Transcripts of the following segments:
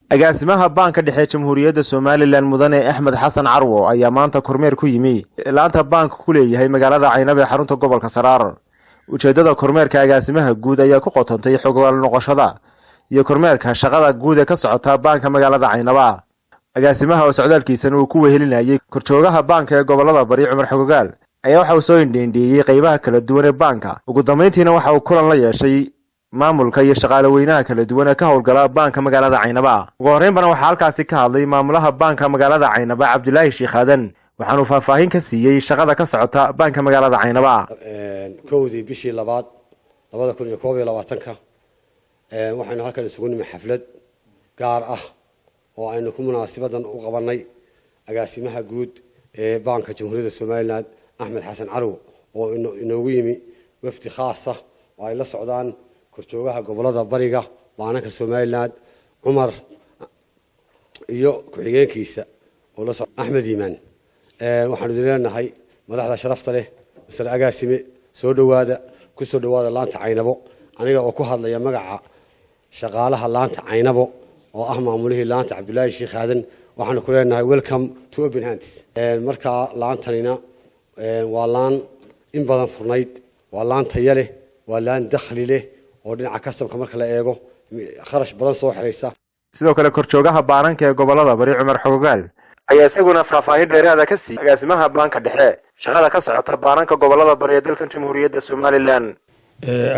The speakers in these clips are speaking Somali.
agaasimaha banka dhexe Jamhuuriyadda Soomaaliland mudane Axmed Xasan Carwo ayaa maanta kormeer ku yimi laanta banka ku leeyahay magaalada Caynaba ee xarunta gobolka Saraar. Ujeedada kormeerka agaasimaha guud ayaa ku qotantay xogwal noqoshada iyo kormeerka shaqada guud ee ka socota banka magaalada Caynaba. Agaasimaha oo socdaalkiisan uu ku wehelinayay korjoogaha banka ee gobolada Bari Cumar Xogogaal ayaa waxa uu soo indheeyay qaybaha kala duwan ee banka. Ugu dambeyntiina waxa uu kulan la yeeshay maamulka iyo shaqaale weynaha kala duwan ee ka howlgala banka magaalada Caynaba. Ugu horreynba waxa halkaasi ka hadlay maamulaha banka magaalada Caynaba Cabdilaahi Sheekh Aadan waxaanu faahfaahin ka siiyay shaqada ka socota banka magaalada Caynaba. Koowdii bishii labaad 2021 waxaanu halkan isugu nimid xaflad gaar ah oo aynu ku munaasabad u qabanay agaasimaha guud ee banka Jamhuuriyadda Soomaaliland Axmed Xasan Carwo oo inoogu yimi wafdi khaas ah oo ay la socdaan korjoogaha gobolada Bariga banka Soomaaliland Cumar iyo ku-xigeenkiisa oo la socda Axmed Iimaan. waxaanu dilenahay madaxda sharafta leh wasar agaasime soo dhawaada ku soo dhawaada laanta Caynabo aniga oo ku hadlaya magaca shaqaalaha laanta Caynabo oo ah maamulihii laanta Cabdilaahi Sheekh Aadan waxaanu ku leenahay welcome to Open Hands. marka laantanina waa laan in badan furnayd waa laan tayo leh waa laan dakhli leh oo dhinaca kasabka marka la eego kharash badan soo xireysa. sidoo kale korjoogaha baaranka ee gobolada Bari Cumar Xogogaal ayaa isaguna faahfaahin dheeraad ah ka siiyay agaasimaha banka dhexe shaqada ka socota baaranka gobolada Bari ee dalka Jamhuuriyadda Soomaaliland.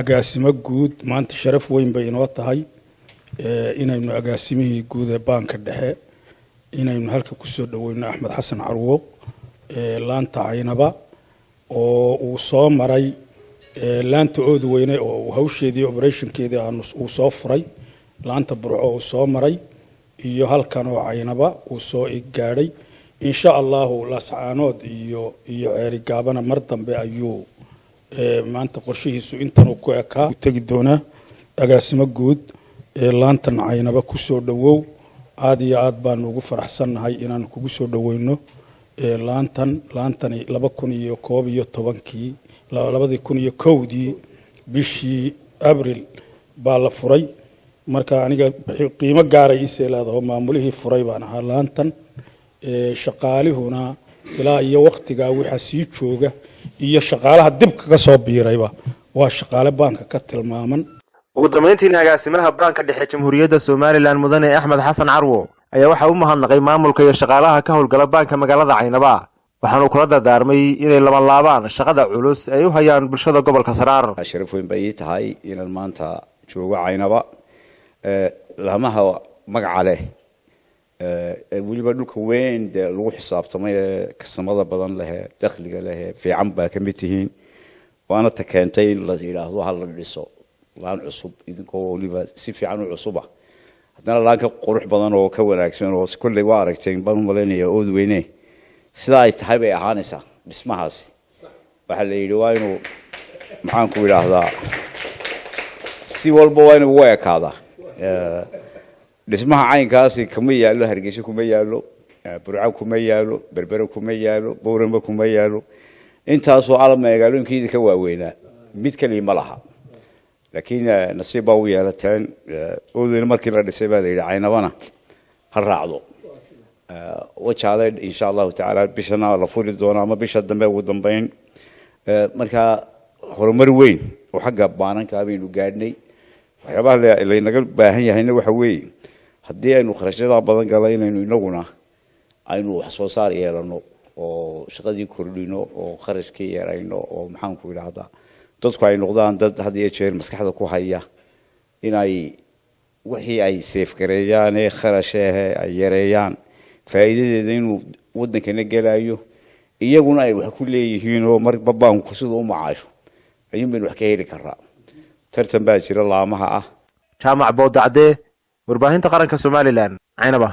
agaasimo guud maanta sharaf weyn bay inoo tahay inaynu agaasimihii guud ee banka dhexe inaynu halka ku soo dhaweyno Axmed Xasan Carwo laanta Caynaba oo uu soo maray laanta Oodweyne oo hawsheedii operationkeedii uu soo furay laanta Burco uu soo maray iyo halkan oo Caynaba uu soo igaaday insha Allah la saanood iyo ceeri gaabana mar dambe ayuu maanta qorshihiisu intan ku ekaa tagi doona agaasimo guud laantan Caynaba ku soo dhawow aad iyo aad baan ugu faraxsanahay inaan kugu soo dhaweyno laantani 2011 bishii Abriil baa la furay marka aniga qiimo gaar ah isee leedahay maamulihii furay baan ahaa laantan shaqaalihuna ilaa iyo waqtiga waxa sii jooga iyo shaqaalaha dib ka soo biirayba waa shaqaale banka ka tilmaaman. ugu dambeyntiina agaasimaha banka dhexe Jamhuuriyadda Soomaaliland mudane Axmed Xasan Carwo ayaa waxa uu mahadnaqay maamulka iyo shaqaalaha ka howlgala banka magaalada Caynaba waxaanu kula dardaarmay inay laba laabaan shaqada culus ay u hayaan bulshada gobolka Saraar. sharaf weyn bay tahay inaan maanta joogo Caynaba lamaha magaca leh waliba dhulka weyn lagu xisaabtamay kastamada badan leh dakhliga leh fiican baa ka mid yihiin waana ta keentay la yiraahdo hal la dhiso laan cusub idinkoo waliba si fiican u cusub ah hadana laanka qurux badan oo ka wanaagsan oo kulli waa aragteen baan maleynaya Oodweyne sida ay tahay bay ahaanaysaa dhismahaasi waxa la yiri waa inuu maxaan ku yiraahdaa si walba waa inuu weekaada dhismaha caynkaasi kama yaalo Hargeysa kuma yaalo Burco kuma yaalo Berbera kuma yaalo Boorama kuma yaalo intaas oo ala magaalooyinka ka waaweynaa mid kaliya ma laha laakiin nasiib u yeelateen Oodweyne markii la dhisay baa la yiri Caynabana ha raacdo وجعله إن شاء الله تعالى بشنا رفول الدوام ما بيش الدم والدمبين مركا هرمر وين وحق بانان كابين وقادني وحبا اللي نقول باهي هنا وحوي هدي إنه خرجنا بدن قالين إنه ينقونا إنه حصل صار يرانو وشقدي كردينو وخرج كي يرانو ومحنكو إلى هذا تذكر إنه قدام ضد هدي شيء مسكحة كوهية إن أي وحي أي سيف كريان خرجه يريان faa'iidadeeda inuu wadankeena galayo iyaguna ay wax ku leeyihiin oo marba banku sidoo u macaasho ayuun wax ka heli karaa tartan baa jira laamaha ah jaamac boodacde warbaahinta qaranka Soomaaliland Caynaba.